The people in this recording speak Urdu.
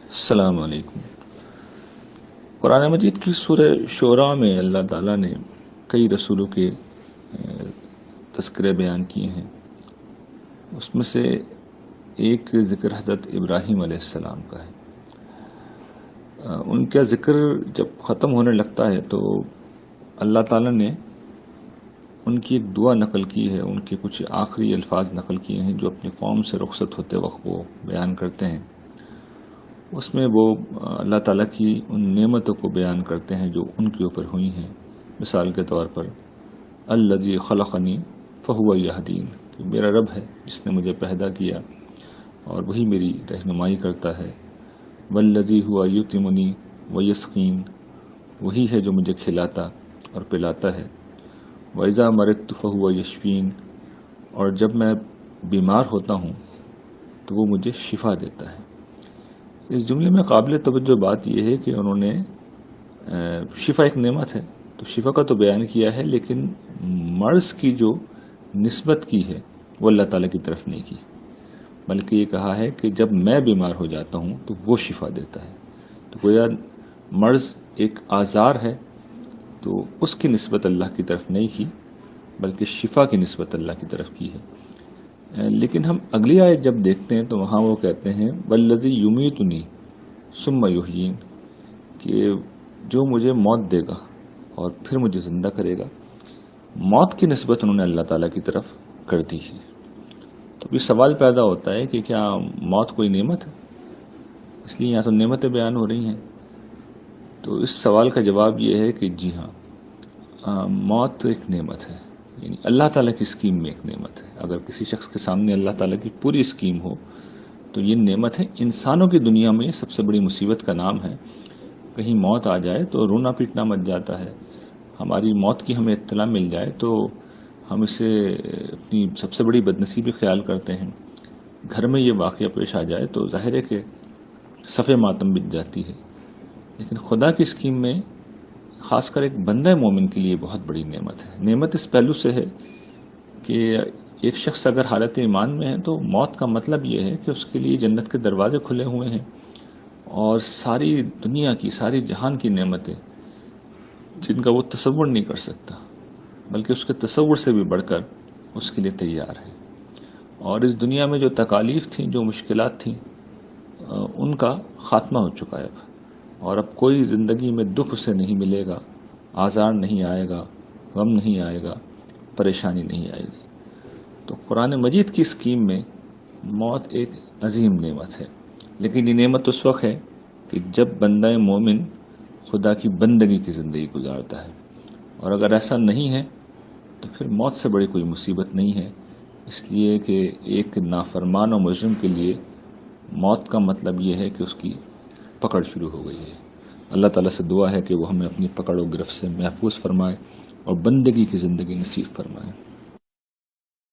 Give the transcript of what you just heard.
السلام علیکم۔ قرآن مجید کی سورہ شعراء میں اللہ تعالیٰ نے کئی رسولوں کے تذکرے بیان کیے ہیں۔ اس میں سے ایک ذکر حضرت ابراہیم علیہ السلام کا ہے۔ ان کا ذکر جب ختم ہونے لگتا ہے تو اللہ تعالیٰ نے ان کی ایک دعا نقل کی ہے، ان کے کچھ آخری الفاظ نقل کیے ہیں جو اپنی قوم سے رخصت ہوتے وقت وہ بیان کرتے ہیں۔ اس میں وہ اللہ تعالیٰ کی ان نعمتوں کو بیان کرتے ہیں جو ان کے اوپر ہوئی ہیں۔ مثال کے طور پر الذی خلقنی فہو یہدین، کہ میرا رب ہے جس نے مجھے پیدا کیا اور وہی میری رہنمائی کرتا ہے۔ والذی ہوا یطعمنی ویسقین، وہی ہے جو مجھے کھلاتا اور پلاتا ہے۔ وَإِذَا مَرِضْتُ فَهُوَ یشفین، اور جب میں بیمار ہوتا ہوں تو وہ مجھے شفا دیتا ہے۔ اس جملے میں قابل توجہ بات یہ ہے کہ انہوں نے شفا ایک نعمت ہے تو شفا کا تو بیان کیا ہے، لیکن مرض کی جو نسبت کی ہے وہ اللہ تعالیٰ کی طرف نہیں کی، بلکہ یہ کہا ہے کہ جب میں بیمار ہو جاتا ہوں تو وہ شفا دیتا ہے۔ تو گویا مرض ایک آزار ہے تو اس کی نسبت اللہ کی طرف نہیں کی، بلکہ شفا کی نسبت اللہ کی طرف کی ہے۔ لیکن ہم اگلی آیت جب دیکھتے ہیں تو وہاں وہ کہتے ہیں والذی یمیتنی ثم یحیین، کہ جو مجھے موت دے گا اور پھر مجھے زندہ کرے گا۔ موت کی نسبت انہوں نے اللہ تعالیٰ کی طرف کر دی ہے۔ تو یہ سوال پیدا ہوتا ہے کہ کیا موت کوئی نعمت ہے؟ اس لیے یہاں تو نعمتیں بیان ہو رہی ہیں۔ تو اس سوال کا جواب یہ ہے کہ جی ہاں، موت ایک نعمت ہے، یعنی اللہ تعالیٰ کی اسکیم میں ایک نعمت ہے۔ اگر کسی شخص کے سامنے اللہ تعالیٰ کی پوری اسکیم ہو تو یہ نعمت ہے۔ انسانوں کی دنیا میں یہ سب سے بڑی مصیبت کا نام ہے۔ کہیں موت آ جائے تو رونا پیٹنا مچ جاتا ہے۔ ہماری موت کی ہمیں اطلاع مل جائے تو ہم اسے اپنی سب سے بڑی بدنصیبی خیال کرتے ہیں۔ گھر میں یہ واقعہ پیش آ جائے تو ظاہر ہے کہ صف ماتم بچ جاتی ہے، لیکن خدا کی اسکیم میں خاص کر ایک بندہ مومن کے لیے بہت بڑی نعمت ہے۔ نعمت اس پہلو سے ہے کہ ایک شخص اگر حالت ایمان میں ہے تو موت کا مطلب یہ ہے کہ اس کے لیے جنت کے دروازے کھلے ہوئے ہیں اور ساری دنیا کی، ساری جہان کی نعمتیں جن کا وہ تصور نہیں کر سکتا، بلکہ اس کے تصور سے بھی بڑھ کر اس کے لیے تیار ہے۔ اور اس دنیا میں جو تکالیف تھیں، جو مشکلات تھیں، ان کا خاتمہ ہو چکا ہے اب، اور اب کوئی زندگی میں دکھ اسے نہیں ملے گا، آزار نہیں آئے گا، غم نہیں آئے گا، پریشانی نہیں آئے گی۔ تو قرآن مجید کی اسکیم میں موت ایک عظیم نعمت ہے، لیکن یہ نعمت اس وقت ہے کہ جب بندہ مومن خدا کی بندگی کی زندگی گزارتا ہے، اور اگر ایسا نہیں ہے تو پھر موت سے بڑی کوئی مصیبت نہیں ہے، اس لیے کہ ایک نافرمان و مجرم کے لیے موت کا مطلب یہ ہے کہ اس کی پکڑ شروع ہو گئی ہے۔ اللہ تعالیٰ سے دعا ہے کہ وہ ہمیں اپنی پکڑ و گرفت سے محفوظ فرمائے اور بندگی کی زندگی نصیب فرمائے۔